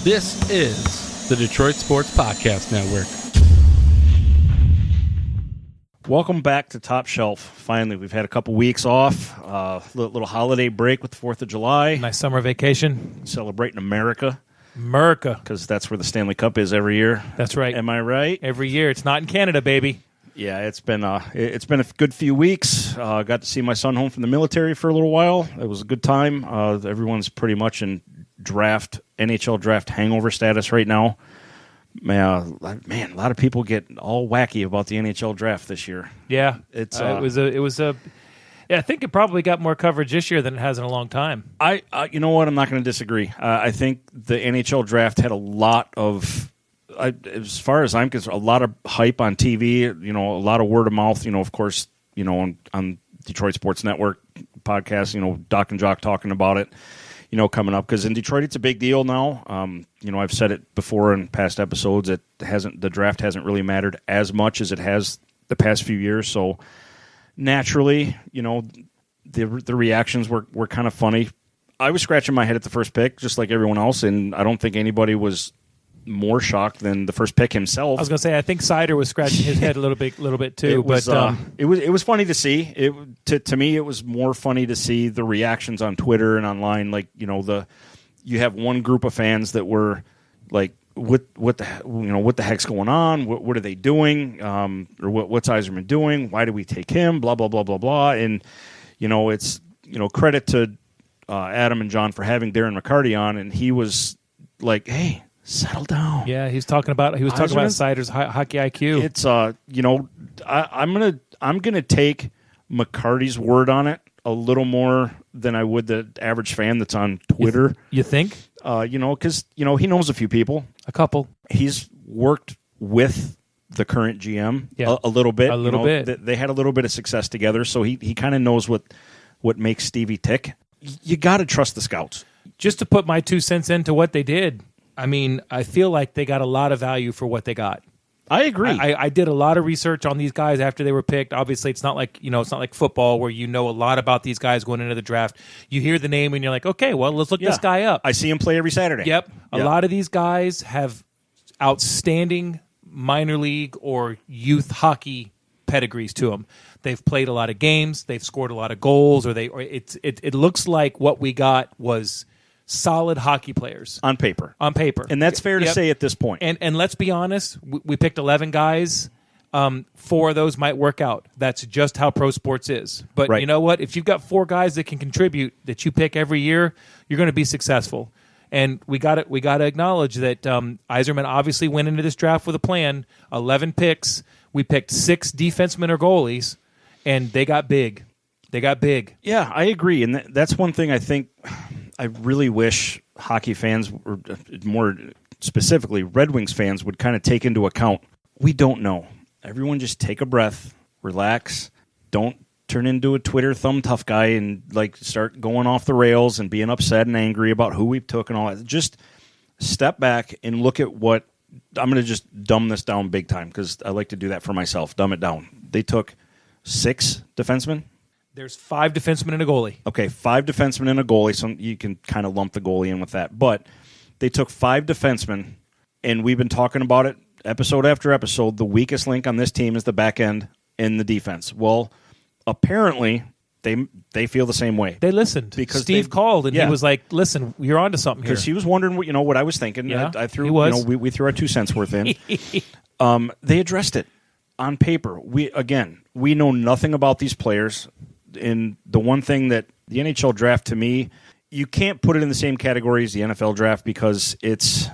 This is the Detroit Sports Podcast Network. Welcome back to Top Shelf. Finally, we've had a couple weeks off, little holiday break with the 4th of July. Nice summer vacation. Celebrating America. America. Because that's where the Stanley Cup is every year. That's right. Am I right? Every year. It's not in Canada, baby. Yeah, it's been a good few weeks. Got to see my son home from the military for a little while. It was a good time. Everyone's pretty much in NHL draft hangover status right now. Man, a lot of people get all wacky about the NHL draft this year. Yeah, it was a. Yeah, I think it probably got more coverage this year than it has in a long time. You know what? I'm not going to disagree. I think the NHL draft had a lot of, as far as I'm concerned, a lot of hype on TV. You know, a lot of word of mouth. You know, of course, you know, on Detroit Sports Network podcast. You know, Doc and Jock talking about it. You know, coming up, because in Detroit it's a big deal now. You know, I've said it before in past episodes. The draft hasn't really mattered as much as it has the past few years. So naturally, you know, the reactions were kind of funny. I was scratching my head at the first pick, just like everyone else, and I don't think anybody was more shocked than the first pick himself. I was going to say, I think Sider was scratching his head a little bit too. It was funny to see. To me, it was more funny to see the reactions on Twitter and online. Like, you know, you have one group of fans that were like, what the heck's going on? What are they doing? Or what's Yzerman doing? Why do we take him? Blah blah blah blah blah. And you know, it's, you know, credit to Adam and John for having Darren McCarty on, and he was like, hey, settle down. Yeah, he was talking about Sider's hockey IQ. It's you know, I'm gonna take McCarty's word on it a little more than I would the average fan that's on Twitter. You think? You know, because you know he knows a few people. A couple. He's worked with the current GM a little bit. Bit. They had a little bit of success together, so he kind of knows what makes Stevie tick. You got to trust the scouts. Just to put my 2 cents into what they did. I mean, I feel like they got a lot of value for what they got. I agree. I did a lot of research on these guys after they were picked. Obviously, it's not like football where you know a lot about these guys going into the draft. You hear the name and you're like, okay, well, let's look this guy up. I see him play every Saturday. Yep. A lot of these guys have outstanding minor league or youth hockey pedigrees to them. They've played a lot of games. They've scored a lot of goals. It looks like what we got was solid hockey players on paper. And that's fair to say at this point. And let's be honest, we picked 11 guys. 4 of those might work out. That's just how pro sports is. But You know what? If you've got 4 guys that can contribute that you pick every year, you're going to be successful. And we got to acknowledge that Yzerman obviously went into this draft with a plan. 11 picks. We picked 6 defensemen or goalies, and they got big. Yeah, I agree. And that's one thing I think I really wish hockey fans, or more specifically Red Wings fans, would kind of take into account. We don't know. Everyone just take a breath, relax, don't turn into a Twitter thumb tough guy and like start going off the rails and being upset and angry about who we took and all that. Just step back and look at what I'm going to just dumb this down big time because I like to do that for myself. Dumb it down. They took 6 defensemen. There's 5 defensemen and a goalie. Okay, 5 defensemen and a goalie. So you can kind of lump the goalie in with that. But they took 5 defensemen, and we've been talking about it episode after episode. The weakest link on this team is the back end in the defense. Well, apparently they feel the same way. They listened because Steve called and he was like, "Listen, you're onto something here." Because he was wondering what I was thinking. Yeah, I threw. He was. We threw our 2 cents worth in. They addressed it on paper. We know nothing about these players. And the one thing that the NHL draft, to me, you can't put it in the same category as the NFL draft because it's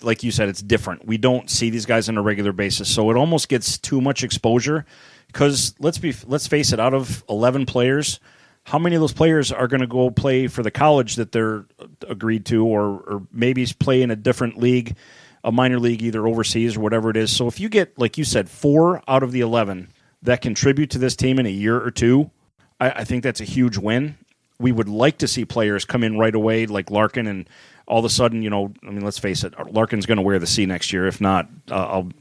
like you said, it's different. We don't see these guys on a regular basis, so it almost gets too much exposure. Because let's face it, out of 11 players, how many of those players are going to go play for the college that they're agreed to, or maybe play in a different league, a minor league, either overseas or whatever it is? So if you get, like you said, 4 out of the 11 that contribute to this team in a year or two, I think that's a huge win. We would like to see players come in right away, like Larkin, and all of a sudden, let's face it, Larkin's going to wear the C next year. If not, I'll,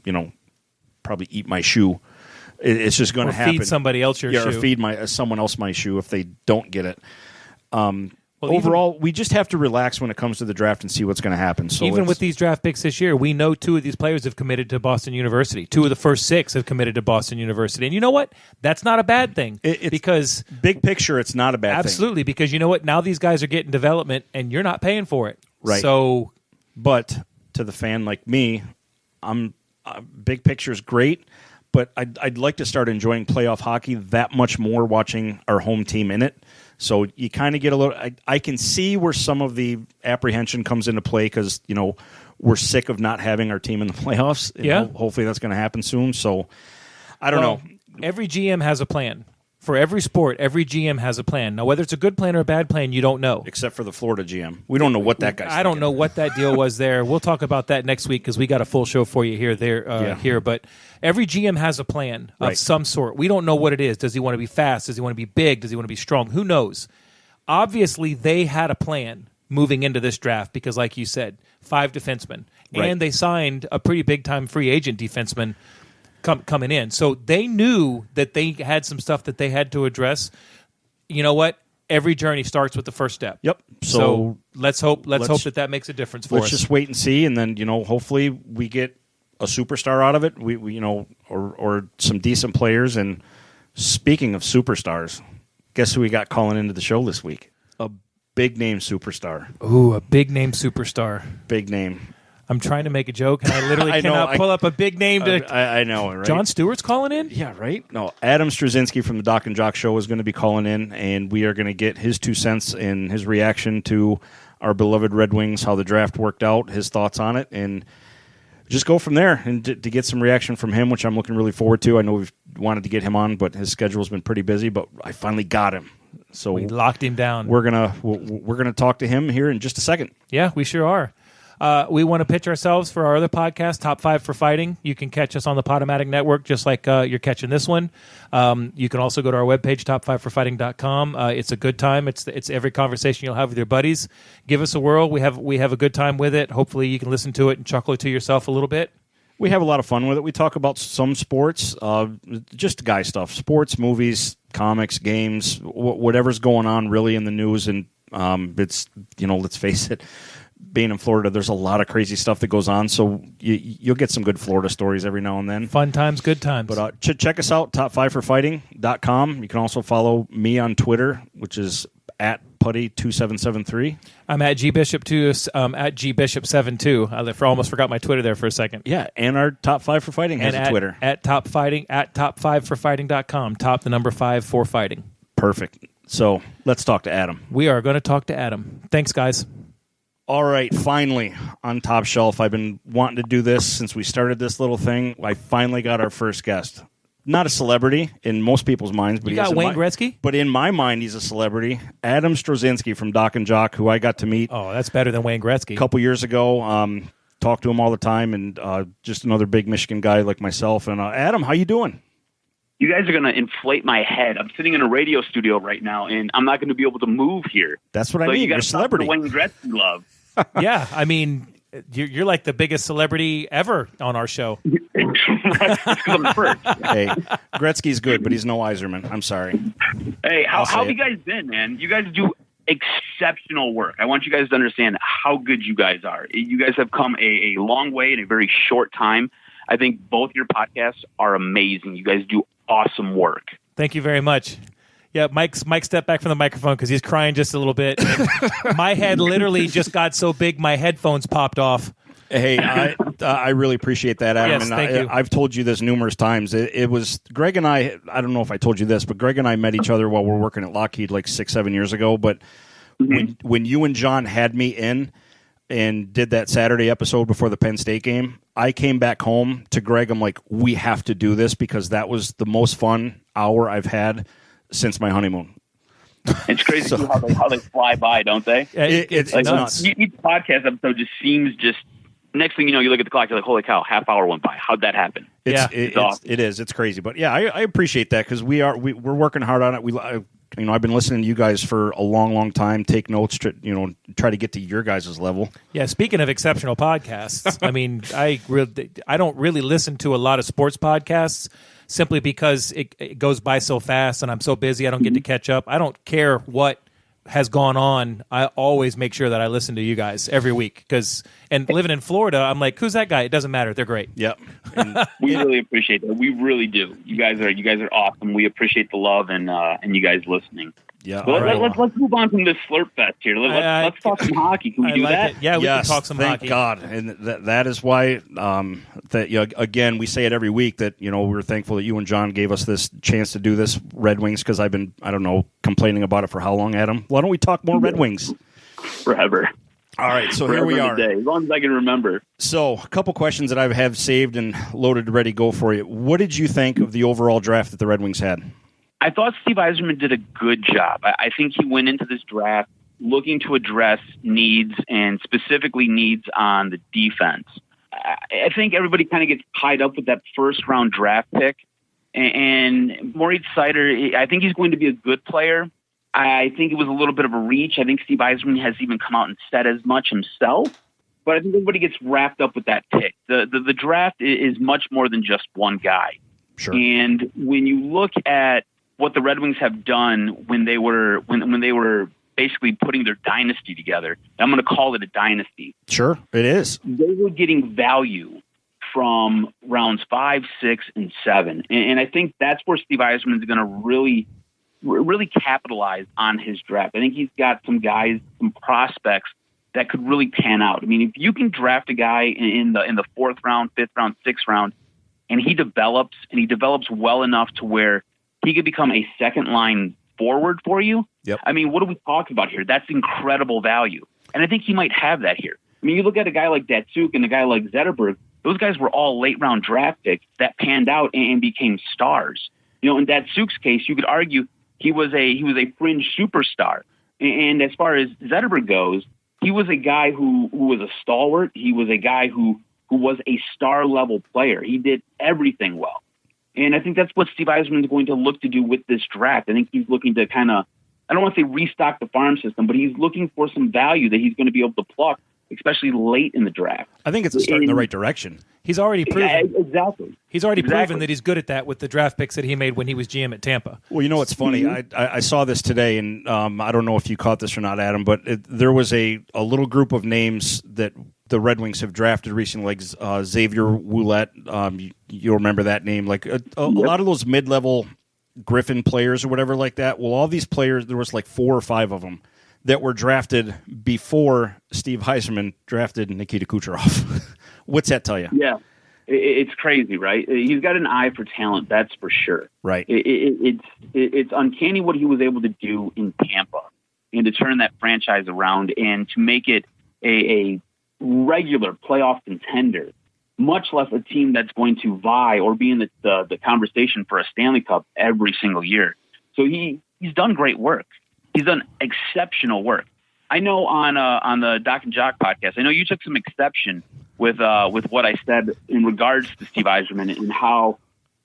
probably eat my shoe. It's just going to happen. Feed somebody else your shoe. Or feed someone else my shoe if they don't get it. overall, we just have to relax when it comes to the draft and see what's going to happen. So even with these draft picks this year, we know 2 of these players have committed to Boston University. 2 of the first 6 have committed to Boston University. And you know what? That's not a bad thing. Because big picture, it's not a bad thing. Absolutely, because you know what? Now these guys are getting development, and you're not paying for it. Right. So, but to the fan like me, big picture is great, but I'd like to start enjoying playoff hockey that much more watching our home team in it. So you kind of get a little. I can see where some of the apprehension comes into play because we're sick of not having our team in the playoffs. Hopefully that's going to happen soon. So I don't know. Every GM has a plan. For every sport, every GM has a plan. Now, whether it's a good plan or a bad plan, you don't know. Except for the Florida GM. We don't know what that guy's I don't know what that deal was there. We'll talk about that next week because we got a full show for you here. But every GM has a plan of some sort. We don't know what it is. Does he want to be fast? Does he want to be big? Does he want to be strong? Who knows? Obviously, they had a plan moving into this draft because, like you said, 5 defensemen. And they signed a pretty big-time free agent defenseman coming in. So they knew that they had some stuff that they had to address. You know what? Every journey starts with the first step. Yep. So let's hope that makes a difference for us. Let's just wait and see, and then hopefully we get a superstar out of it. We or some decent players. And speaking of superstars, guess who we got calling into the show this week? A big name superstar. Ooh, a big name superstar. Big name. I'm trying to make a joke, and I literally cannot pull up a big name to. I know, right? John Stewart's calling in? Yeah, right? No, Adam Strozynski from the Doc and Jock Show is going to be calling in, and we are going to get his 2 cents and his reaction to our beloved Red Wings, how the draft worked out, his thoughts on it, and just go from there and to get some reaction from him, which I'm looking really forward to. I know we've wanted to get him on, but his schedule's been pretty busy, but I finally got him. So we locked him down. We're gonna talk to him here in just a second. Yeah, we sure are. We want to pitch ourselves for our other podcast, Top 5 for Fighting. You can catch us on the Podomatic Network, just like you're catching this one. You can also go to our webpage, top5forfighting.com. It's a good time. It's every conversation you'll have with your buddies. Give us a whirl. We have a good time with it. Hopefully you can listen to it and chuckle to yourself a little bit. We have a lot of fun with it. We talk about some sports, just guy stuff, sports, movies, comics, games, whatever's going on really in the news. And it's, let's face it, being in Florida, there's a lot of crazy stuff that goes on, so you'll get some good Florida stories every now and then. Fun times, good times. But check us out, top5forfighting.com. You can also follow me on Twitter, which is at Putty2773. I'm at GBishop2, at GBishop72. I almost forgot my Twitter there for a second. Yeah, and our Top 5 for Fighting has a Twitter. At top5forfighting.com. Top the number 5 for fighting. Perfect. So let's talk to Adam. We are going to talk to Adam. Thanks, guys. All right, finally, on Top Shelf. I've been wanting to do this since we started this little thing. I finally got our first guest. Not a celebrity in most people's minds. But you got Wayne Gretzky? But in my mind, he's a celebrity. Adam Strozynski from Doc and Jock, who I got to meet. Oh, that's better than Wayne Gretzky. A couple years ago. Talk to him all the time, and just another big Michigan guy like myself. And Adam, how you doing? You guys are going to inflate my head. I'm sitting in a radio studio right now, and I'm not going to be able to move here. That's what I mean. You're a celebrity. Wayne Gretzky love. Yeah, I mean, you're like the biggest celebrity ever on our show. Because I'm the first. Hey, Gretzky's good, but he's no Iserman. I'm sorry. Hey, how have you guys been, man? You guys do exceptional work. I want you guys to understand how good you guys are. You guys have come a long way in a very short time. I think both your podcasts are amazing. You guys do awesome work. Thank you very much. Yeah, Mike stepped back from the microphone because he's crying just a little bit. My head literally just got so big my headphones popped off. Hey, I really appreciate that, Adam. Yes, thank you. I've told you this numerous times. It was Greg and I don't know if I told you this, but Greg and I met each other while we were working at Lockheed like 6-7 years ago. But when you and John had me in and did that Saturday episode before the Penn State game, I came back home to Greg. I'm like, we have to do this because that was the most fun hour I've had since my honeymoon. It's crazy how they fly by, don't they? It's like, nuts. Each podcast episode just seems next thing you know, you look at the clock, you're like, holy cow, half hour went by. How'd that happen? It's awesome. It is. It's crazy. But yeah, I appreciate that because we're working hard on it. I've been listening to you guys for a long, long time. Take notes, try to get to your guys' level. Yeah. Speaking of exceptional podcasts, I mean, I don't really listen to a lot of sports podcasts simply because it goes by so fast and I'm so busy I don't get to catch up. I don't care has gone on, I always make sure that I listen to you guys every week. And living in Florida, I'm like, who's that guy? It doesn't matter. They're great. Yep. We really appreciate that. We really do. You guys are awesome. We appreciate the love and you guys listening. Yeah. Let's move on from this slurp fest here. Let's talk some hockey. Can we do that? Yeah, we can talk some hockey. Thank God. And that is why again, we say it every week that we're thankful that you and John gave us this chance to do this Red Wings, because I've been complaining about it for how long, Adam? Why don't we talk more Red Wings? Forever. All right, so here we are. As long as I can remember. So, a couple questions that I have saved and loaded ready to go for you. What did you think of the overall draft that the Red Wings had? I thought Steve Yzerman did a good job. I think he went into this draft looking to address needs, and specifically needs on the defense. I think everybody kind of gets tied up with that first-round draft pick. And Moritz Seider, I think he's going to be a good player. I think it was a little bit of a reach. I think Steve Yzerman has even come out and said as much himself. But I think everybody gets wrapped up with that pick. The draft is much more than just one guy. Sure. And when you look at what the Red Wings have done when they were basically putting their dynasty together, I'm going to call it a dynasty. Sure, it is. They were getting value from rounds 5, 6, and 7, and I think that's where Steve Yzerman is going to really capitalize on his draft. I think he's got some guys, some prospects that could really pan out. I mean, if you can draft a guy in the 4th round, 5th round, 6th round, and he develops well enough to where he could become a second line forward for you. Yep. I mean, what are we talking about here? That's incredible value. And I think he might have that here. I mean, you look at a guy like Datsuk and a guy like Zetterberg, those guys were all late round draft picks that panned out and became stars. In Datsuk's case, you could argue he was a fringe superstar. And as far as Zetterberg goes, he was a guy who was a stalwart. He was a guy who was a star level player. He did everything well. And I think that's what Steve Yzerman is going to look to do with this draft. I think he's looking to kind of, I don't want to say restock the farm system, but he's looking for some value that he's going to be able to pluck, especially late in the draft. I think it's a start in the right direction. He's already proven. Yeah, exactly. He's already proven that he's good at that with the draft picks that he made when he was GM at Tampa. Well, you know what's funny? I saw this today, and I don't know if you caught this or not, Adam, but there was a little group of names that the Red Wings have drafted recently, like Xavier Ouellet. You'll remember that name. Like a lot of those mid-level Griffin players or whatever like that. Well, all these players, there was like 4 or 5 of them that were drafted before Steve Yzerman drafted Nikita Kucherov. What's that tell you? Yeah, it's crazy, right? He's got an eye for talent, that's for sure. Right. It's uncanny what he was able to do in Tampa and to turn that franchise around and to make it a regular playoff contender, much less a team that's going to vie or be in the conversation for a Stanley Cup every single year. So he's done great work. He's done exceptional work. I know on the Doc and Jock podcast, I know you took some exception with what I said in regards to Steve Yzerman and how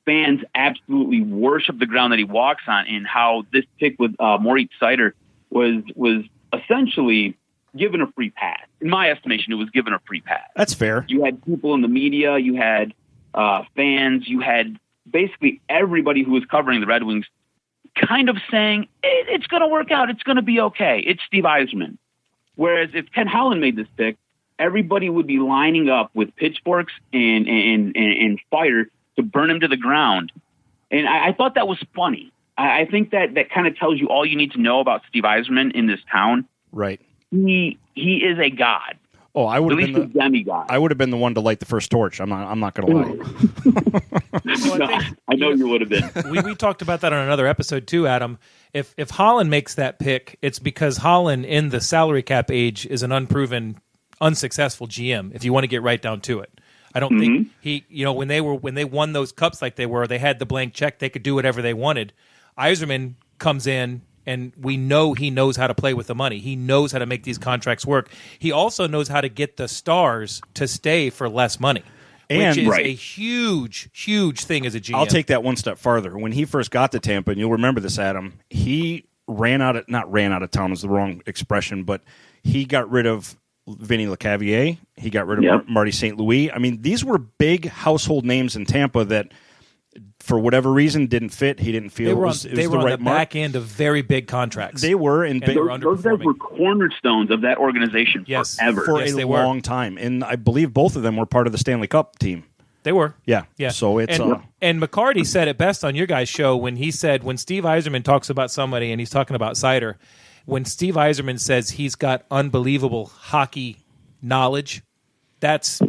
fans absolutely worship the ground that he walks on, and how this pick with Moritz Seider was essentially given a free pass. In my estimation, it was given a free pass. That's fair. You had people in the media, you had fans, you had basically everybody who was covering the Red Wings kind of saying, it's going to work out, it's going to be okay. It's Steve Yzerman. Whereas if Ken Holland made this pick, everybody would be lining up with pitchforks and fire to burn him to the ground. And I thought that was funny. I think that kind of tells you all you need to know about Steve Yzerman in this town. Right. He is a god. Oh, I would have been a demigod. I would have been the one to light the first torch. I'm not going to lie. I know you would have been. We talked about that on another episode too, Adam. If Holland makes that pick, it's because Holland in the salary cap age is an unproven, unsuccessful GM. If you want to get right down to it, I don't think he. When they won those cups like they had the blank check. They could do whatever they wanted. Yzerman comes in. And we know he knows how to play with the money. He knows how to make these contracts work. He also knows how to get the stars to stay for less money, which is a huge, huge thing as a GM. I'll take that one step farther. When he first got to Tampa, and you'll remember this, Adam, he not ran out of town is the wrong expression, but he got rid of Vinny LeCavier. He got rid of Marty St. Louis. I mean, these were big household names in Tampa that For whatever reason, didn't fit. He didn't feel they were it on, was they the were on right the mark. back end of very big contracts. They were, and they were those guys underperforming. were cornerstones of that organization forever. for Yes, a they were. long time. And I believe both of them were part of the Stanley Cup team. They were. Yeah. Yeah. So it's and McCarty said it best on your guys' show when he said, when Steve Yzerman talks about somebody and he's talking about Sider, when Steve Yzerman says he's got unbelievable hockey knowledge, that's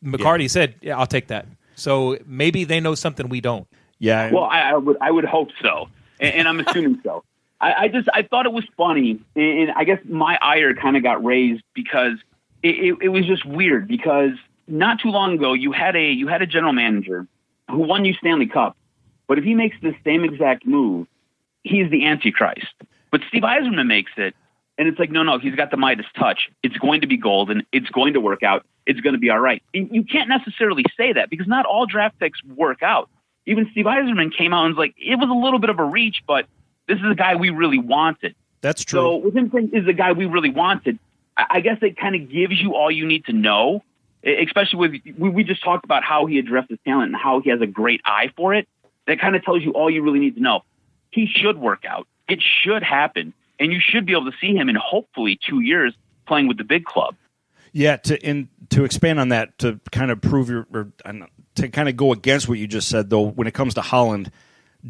McCarty said, yeah, I'll take that. So maybe they know something we don't. yeah. Well, I would hope so, and I'm assuming so. I thought it was funny, and I guess my ire kind of got raised because it was just weird. Because not too long ago, you had a general manager who won you Stanley Cup, but if he makes the same exact move, he's the Antichrist. But Steve Yzerman makes it, and it's like, no, he's got the Midas touch. It's going to be golden. It's going to work out. It's going to be all right. And you can't necessarily say that because not all draft picks work out. Even Steve Yzerman came out and was like, it was a little bit of a reach, but this is a guy we really wanted. That's true. So with him saying is the guy we really wanted, I guess it kind of gives you all you need to know, especially with we just talked about how he addressed his talent and how he has a great eye for it. That kind of tells you all you really need to know. He should work out. It should happen. And you should be able to see him in hopefully 2 years playing with the big club. Yeah, to expand on that, to kind of prove to kind of go against what you just said, though, when it comes to Holland,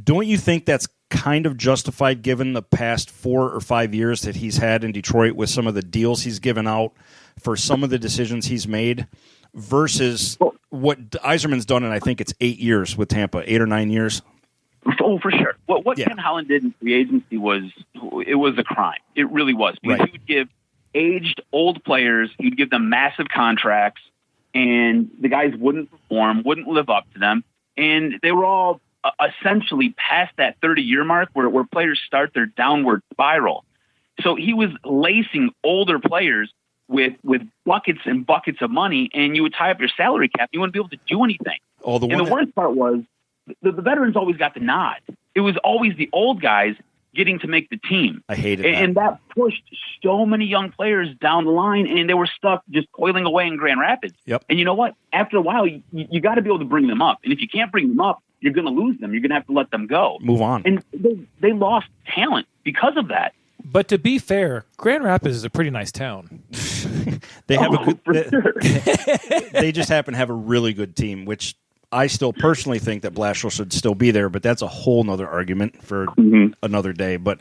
don't you think that's kind of justified given the past 4 or 5 years that he's had in Detroit with some of the deals he's given out for some of the decisions he's made versus what Yzerman's done in, I think it's 8 years with Tampa, 8 or 9 years? Oh, for sure. What Ken Holland did in free agency was a crime. It really was. Because he would give aged, old players, he'd give them massive contracts, and the guys wouldn't perform, wouldn't live up to them. And they were all essentially past that 30-year mark where players start their downward spiral. So he was lacing older players with buckets and buckets of money, and you would tie up your salary cap. You wouldn't be able to do anything. The worst part was the veterans always got the nod. It was always the old guys getting to make the team. I hated that. And that pushed so many young players down the line, and they were stuck just toiling away in Grand Rapids. Yep. And you know what? After a while, you got to be able to bring them up. And if you can't bring them up, you're going to lose them. You're going to have to let them go. Move on. And they lost talent because of that. But to be fair, Grand Rapids is a pretty nice town. They have a good. Sure. They just happen to have a really good team, which I still personally think that Blashill should still be there, but that's a whole nother argument for another day. But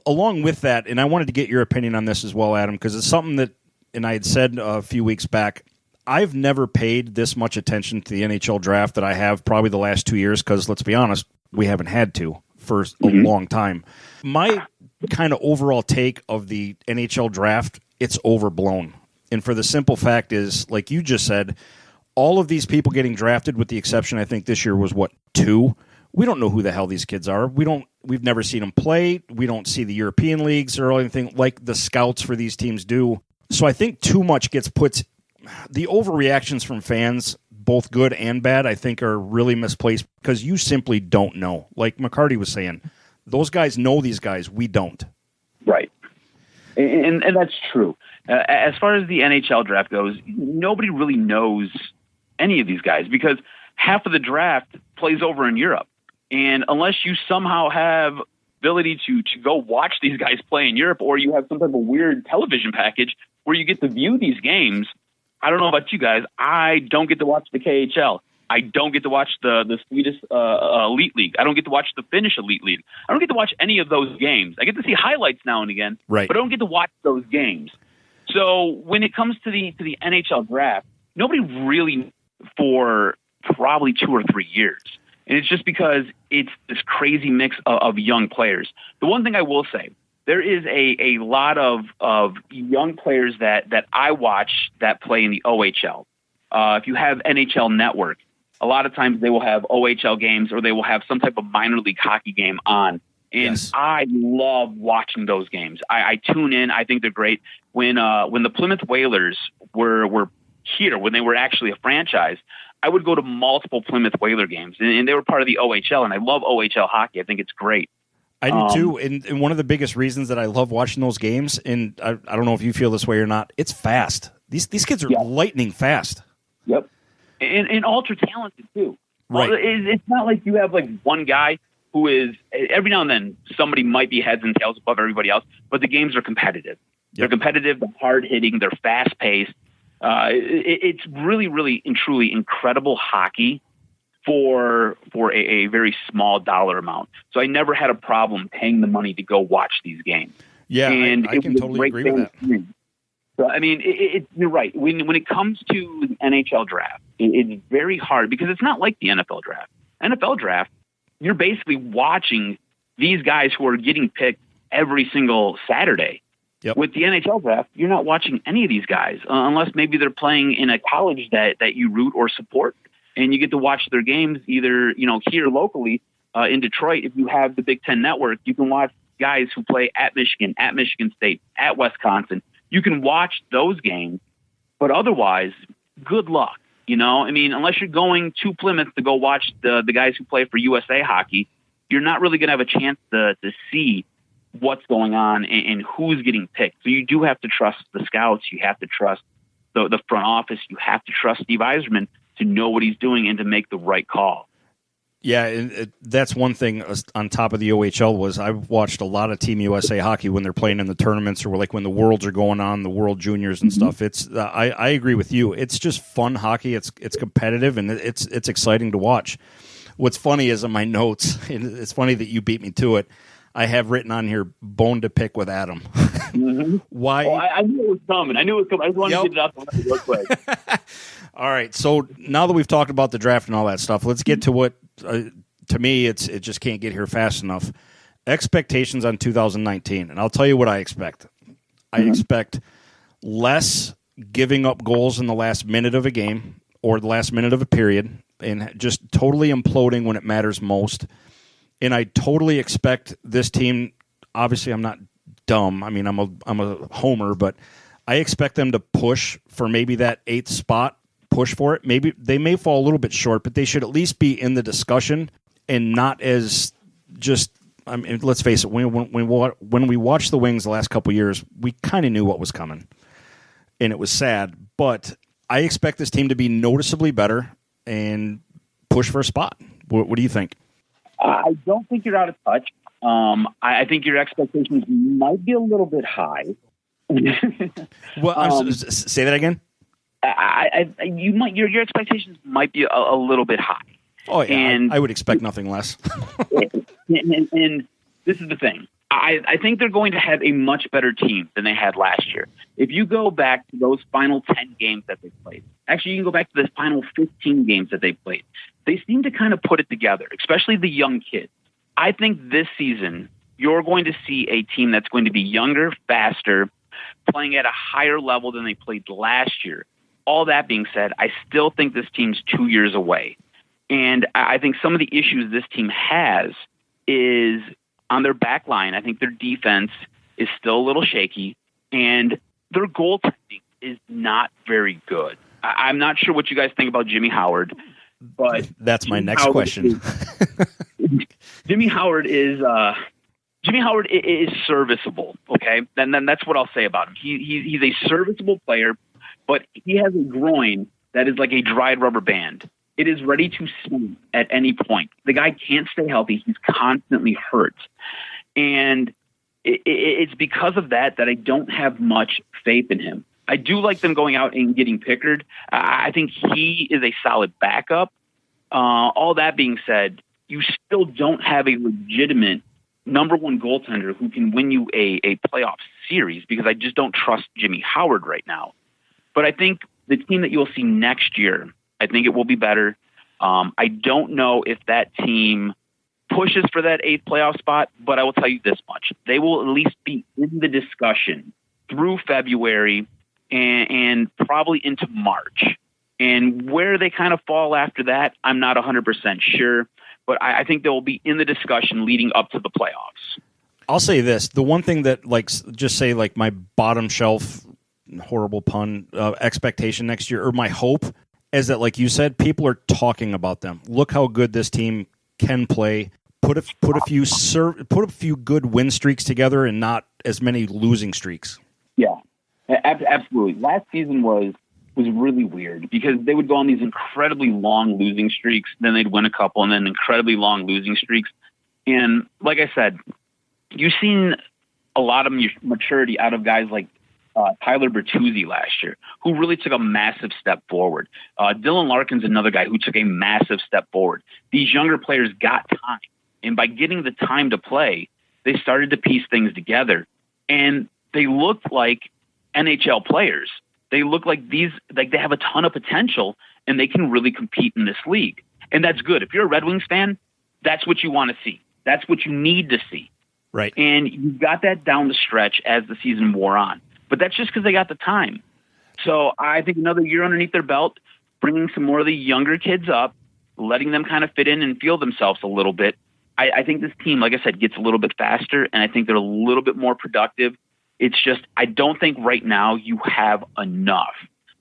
along with that, and I wanted to get your opinion on this as well, Adam, because it's something that, and I had said a few weeks back, I've never paid this much attention to the NHL draft that I have probably the last 2 years, because let's be honest, we haven't had to for a long time. My kind of overall take of the NHL draft, it's overblown. And for the simple fact is, like you just said, all of these people getting drafted, with the exception, I think this year was, 2? We don't know who the hell these kids are. We've never seen them play. We don't see the European leagues or anything like the scouts for these teams do. So I think too much gets put. The overreactions from fans, both good and bad, I think are really misplaced because you simply don't know. Like McCarty was saying, those guys know these guys. We don't. Right. And that's true. As far as the NHL draft goes, nobody really knows any of these guys because half of the draft plays over in Europe. And unless you somehow have ability to go watch these guys play in Europe, or you have some type of weird television package where you get to view these games, I don't know about you guys, I don't get to watch the KHL. I don't get to watch the Swedish Elite League. I don't get to watch the Finnish Elite League. I don't get to watch any of those games. I get to see highlights now and again, right, but I don't get to watch those games. So when it comes to the NHL draft, nobody really for probably 2 or 3 years. And it's just because it's this crazy mix of young players. The one thing I will say, there is a lot of young players that I watch that play in the OHL. If you have NHL Network, a lot of times they will have OHL games or they will have some type of minor league hockey game on. And yes, I love watching those games. I tune in. I think they're great. When the Plymouth Whalers were here, when they were actually a franchise, I would go to multiple Plymouth Whaler games, and they were part of the OHL, and I love OHL hockey. I think it's great. I do too, and one of the biggest reasons that I love watching those games, and I don't know if you feel this way or not, it's fast. These kids are lightning fast. Yep, and ultra talented too. Right. It's not like you have like one guy who is every now and then somebody might be heads and tails above everybody else, but the games are competitive. Yep. They're competitive, they're hard hitting, they're fast paced. It's really, really and truly incredible hockey for a very small dollar amount. So I never had a problem paying the money to go watch these games. Yeah, and I can totally agree with that. So, I mean, you're right. When it comes to the NHL draft, it's very hard because it's not like the NFL draft. NFL draft, you're basically watching these guys who are getting picked every single Saturday. Yep. With the NHL draft, you're not watching any of these guys unless maybe they're playing in a college that you root or support, and you get to watch their games either here locally in Detroit. If you have the Big Ten Network, you can watch guys who play at Michigan State, at Wisconsin. You can watch those games, but otherwise, good luck. I mean, unless you're going to Plymouth to go watch the guys who play for USA Hockey, you're not really going to have a chance to see what's going on and who's getting picked. So you do have to trust the scouts. You have to trust the front office. You have to trust Steve Yzerman to know what he's doing and to make the right call. Yeah, and that's one thing on top of the OHL was I've watched a lot of Team USA hockey when they're playing in the tournaments or like when the Worlds are going on, the World Juniors and stuff. It's I agree with you. It's just fun hockey. It's competitive and it's exciting to watch. What's funny is in my notes, and it's funny that you beat me to it, I have written on here bone to pick with Adam. Mm-hmm. Why? Oh, I knew it was coming. I just wanted to get it out the real quick. All right. So now that we've talked about the draft and all that stuff, let's get to what, to me, it just can't get here fast enough. Expectations on 2019. And I'll tell you what I expect. I expect less giving up goals in the last minute of a game or the last minute of a period and just totally imploding when it matters most. And I totally expect this team, obviously I'm not dumb. I mean, I'm a homer, but I expect them to push for maybe that 8th spot, push for it. Maybe they may fall a little bit short, but they should at least be in the discussion and not as just, I mean, let's face it, when we watched the Wings the last couple of years, we kind of knew what was coming. And it was sad, but I expect this team to be noticeably better and push for a spot. What do you think? I don't think you're out of touch. I think your expectations might be a little bit high. Well, say that again. Your expectations might be a little bit high. Oh yeah, and I would expect nothing less. and this is the thing. I think they're going to have a much better team than they had last year. If you go back to those final 10 games that they played, actually, you can go back to the final 15 games that they played. They seem to kind of put it together, especially the young kids. I think this season, you're going to see a team that's going to be younger, faster, playing at a higher level than they played last year. All that being said, I still think this team's 2 years away. And I think some of the issues this team has is on their back line. I think their defense is still a little shaky, and their goaltending is not very good. I'm not sure what you guys think about Jimmy Howard, but that's my next question. Jimmy Howard is serviceable. Okay, then that's what I'll say about him. He's a serviceable player, but he has a groin that is like a dried rubber band. It is ready to snap at any point. The guy can't stay healthy. He's constantly hurt. And it's because of that I don't have much faith in him. I do like them going out and getting Pickard. I think he is a solid backup. All that being said, you still don't have a legitimate number one goaltender who can win you a playoff series because I just don't trust Jimmy Howard right now. But I think the team that you'll see next year, I think it will be better. I don't know if that team pushes for that 8th playoff spot, but I will tell you this much. They will at least be in the discussion through February and probably into March. And where they kind of fall after that, I'm not 100% sure, but I think they will be in the discussion leading up to the playoffs. I'll say this. The one thing that, just say my bottom shelf, horrible pun, expectation next year, or my hope, is that, like you said, people are talking about them. Look how good this team can play. Put a few good win streaks together, and not as many losing streaks. Yeah, absolutely. Last season was was really weird because they would go on these incredibly long losing streaks, then they'd win a couple, and then incredibly long losing streaks. And like I said, you've seen a lot of maturity out of guys like Tyler Bertuzzi last year, who really took a massive step forward. Dylan Larkin's another guy who took a massive step forward. These younger players got time, and by getting the time to play, they started to piece things together, and they looked like NHL players. They look like they have a ton of potential, and they can really compete in this league. And that's good. If you're a Red Wings fan, that's what you want to see. That's what you need to see. Right. And you got that down the stretch as the season wore on. But that's just because they got the time. So I think another year underneath their belt, bringing some more of the younger kids up, letting them kind of fit in and feel themselves a little bit. I think this team, like I said, gets a little bit faster, and I think they're a little bit more productive. It's just I don't think right now you have enough.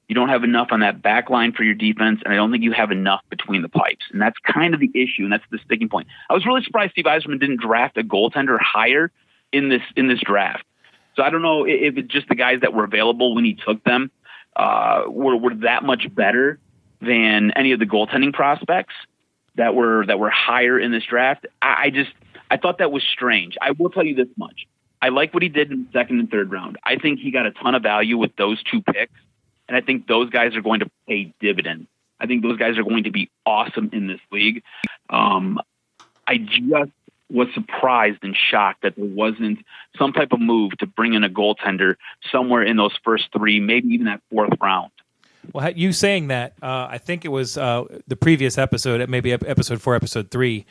You don't have enough on that back line for your defense, and I don't think you have enough between the pipes. And that's kind of the issue, and that's the sticking point. I was really surprised Steve Yzerman didn't draft a goaltender higher in this draft. So I don't know if it's just the guys that were available when he took them were that much better than any of the goaltending prospects that were higher in this draft. I thought that was strange. I will tell you this much. I like what he did in the second and third round. I think he got a ton of value with those two picks, and I think those guys are going to pay dividends. I think those guys are going to be awesome in this league. I just was surprised and shocked that there wasn't some type of move to bring in a goaltender somewhere in those first three, maybe even that fourth round. Well, you saying that, I think it was the previous episode, maybe episode 4, episode 3,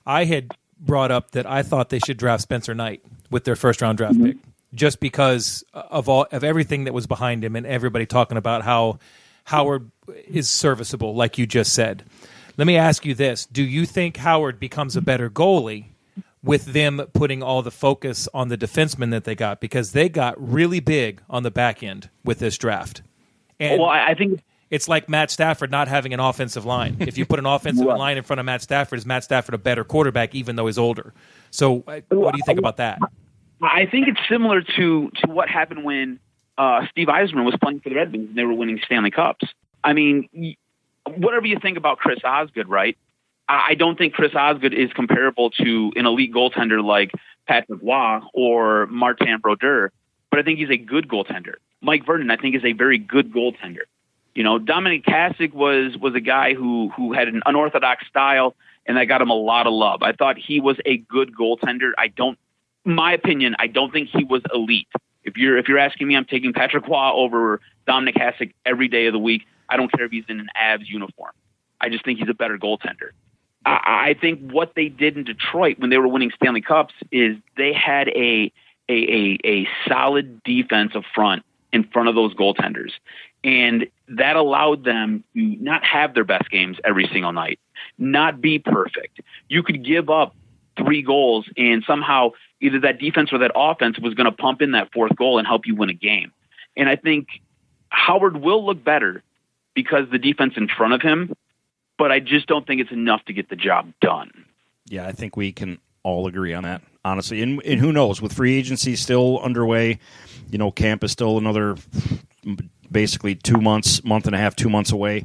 I had brought up that I thought they should draft Spencer Knight with their first-round draft pick, just because of everything that was behind him and everybody talking about how Howard is serviceable, like you just said. Let me ask you this. Do you think Howard becomes a better goalie with them putting all the focus on the defensemen that they got? Because they got really big on the back end with this draft. And well, I think it's like Matt Stafford not having an offensive line. If you put an offensive line in front of Matt Stafford, is Matt Stafford a better quarterback even though he's older? So what do you think about that? I think it's similar to what happened when Steve Yzerman was playing for the Red Wings and they were winning Stanley Cups. I mean, whatever you think about Chris Osgood, right? I don't think Chris Osgood is comparable to an elite goaltender like Patrick Roy or Martin Brodeur, but I think he's a good goaltender. Mike Vernon, I think, is a very good goaltender. You know, Dominic Hasek was a guy who had an unorthodox style, and that got him a lot of love. I thought he was a good goaltender. My opinion, I don't think he was elite. If you're asking me, I'm taking Patrick Roy over Dominic Hasek every day of the week. I don't care if he's in an Avs uniform. I just think he's a better goaltender. I think what they did in Detroit when they were winning Stanley Cups is they had a solid defensive front in front of those goaltenders. And that allowed them to not have their best games every single night, not be perfect. You could give up 3 goals and somehow either that defense or that offense was going to pump in that 4th goal and help you win a game. And I think Howard will look better because the defense in front of him, but I just don't think it's enough to get the job done. Yeah, I think we can all agree on that, honestly. And who knows, with free agency still underway, you know, camp is still another basically 2 months, month and a half, 2 months away.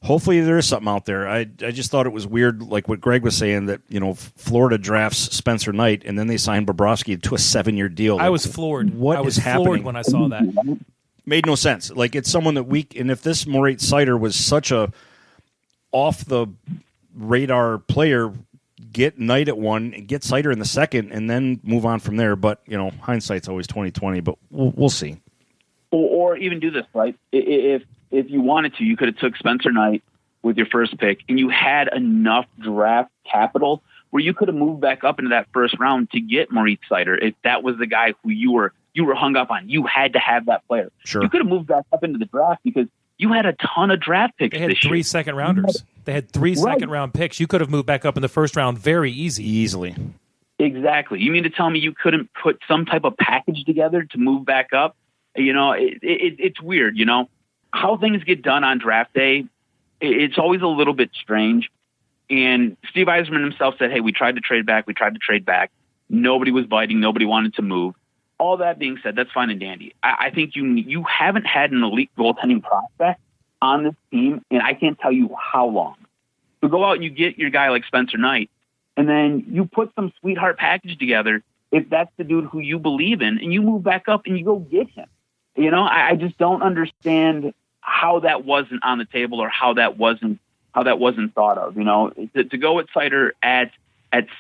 Hopefully there is something out there. I just thought it was weird, like what Greg was saying, that, you know, Florida drafts Spencer Knight and then they signed Bobrovsky to a 7-year deal. I was floored. What is happening? Floored when I saw that. Made no sense. Like, it's someone that and if this Moritz Seider was such a off the radar player, get Knight at 1 and get Seider in the 2nd and then move on from there. But, you know, hindsight's always 20/20, but we'll see. Or even do this, right? If you wanted to, you could have took Spencer Knight with your first pick and you had enough draft capital where you could have moved back up into that first round to get Moritz Seider if that was the guy who you were hung up on. You had to have that player. Sure. You could have moved back up into the draft because you had a ton of draft picks. They had this 3 year. second rounders. They had 3 second-round picks. You could have moved back up in the first round very easily. Exactly. You mean to tell me you couldn't put some type of package together to move back up? You know, it's weird, you know. How things get done on draft day, it's always a little bit strange. And Steve Yzerman himself said, hey, we tried to trade back. Nobody was biting. Nobody wanted to move. all that being said, that's fine and dandy. I think you haven't had an elite goaltending prospect on this team, and I can't tell you how long. So go out and you get your guy like Spencer Knight, and then you put some sweetheart package together if that's the dude who you believe in, and you move back up and you go get him. You know, I just don't understand how that wasn't on the table or how that wasn't thought of. You know, to go with Seider at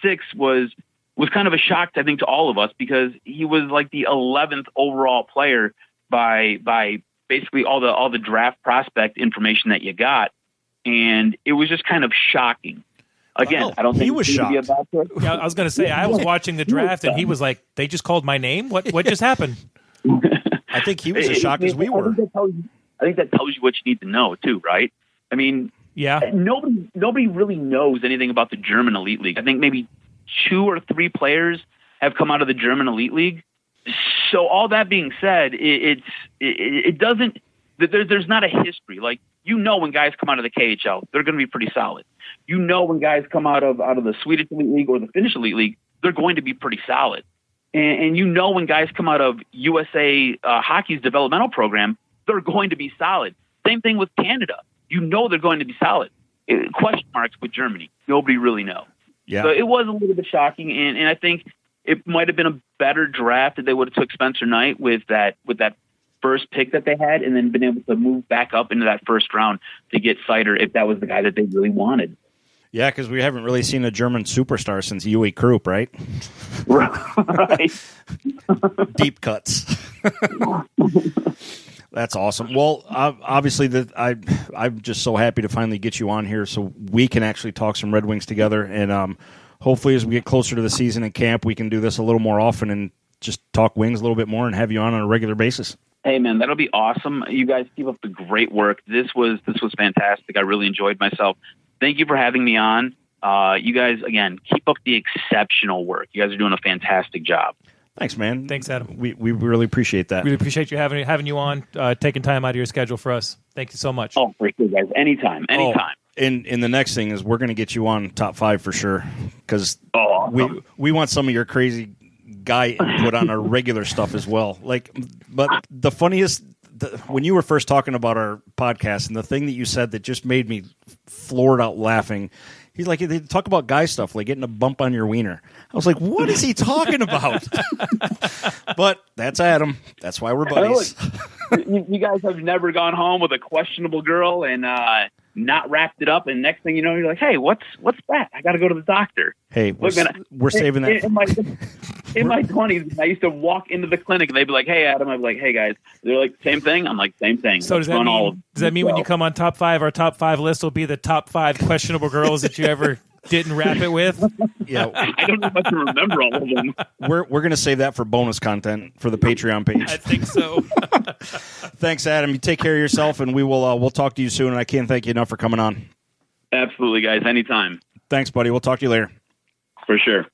6 was kind of a shock, I think, to all of us, because he was like the 11th overall player by basically all the draft prospect information that you got, and it was just kind of shocking. Again, I don't think he was shocked. Be a bad choice. Yeah, I was going to say, I was watching the draft, and he was like, "They just called my name. What just happened?" I think he was as shocked as we were. I think that tells you what you need to know too, right? I mean, yeah, nobody really knows anything about the German Elite League. I think maybe 2 or 3 players have come out of the German Elite League. So all that being said, it doesn't. There's not a history. Like, you know, when guys come out of the KHL, they're going to be pretty solid. You know, when guys come out of the Swedish Elite League or the Finnish Elite League, they're going to be pretty solid. And you know, when guys come out of USA Hockey's developmental program, they're going to be solid. Same thing with Canada. You know they're going to be solid. Question marks with Germany. Nobody really knows. Yeah. So it was a little bit shocking, and I think it might have been a better draft if they would have took Spencer Knight with that first pick that they had, and then been able to move back up into that first round to get Seider if that was the guy that they really wanted. Yeah, because we haven't really seen a German superstar since Uwe Krupp, right? Right. Deep cuts. That's awesome. Well, obviously, I'm just so happy to finally get you on here so we can actually talk some Red Wings together. And hopefully, as we get closer to the season in camp, we can do this a little more often and just talk Wings a little bit more and have you on a regular basis. Hey, man, that'll be awesome. You guys keep up the great work. This was fantastic. I really enjoyed myself. Thank you for having me on. You guys, again, keep up the exceptional work. You guys are doing a fantastic job. Thanks, man. Thanks, Adam. We really appreciate that. Really appreciate you having you on, taking time out of your schedule for us. Thank you so much. Oh, for sure, guys. Anytime. Oh, and the next thing is we're going to get you on top 5 for sure, because we want some of your crazy guy input on our regular stuff as well. But the funniest, when you were first talking about our podcast, and the thing that you said that just made me floored out laughing, he's like, they talk about guy stuff, like getting a bump on your wiener. I was like, what is he talking about? But that's Adam. That's why we're buddies. You guys have never gone home with a questionable girl and not wrapped it up, and next thing you know, you're like, hey, what's that? I got to go to the doctor. Hey, we're saving that. In my 20s, I used to walk into the clinic, and they'd be like, hey, Adam. I'd be like, hey, guys. They're like, same thing? I'm like, same thing. So does that mean when you come on top 5, our top 5 list will be the top 5 questionable girls that you ever didn't wrap it with? Yeah. I don't know if I can remember all of them. We're going to save that for bonus content for the Patreon page. I think so. Thanks, Adam. You take care of yourself, and we'll talk to you soon, and I can't thank you enough for coming on. Absolutely, guys. Anytime. Thanks, buddy. We'll talk to you later. For sure.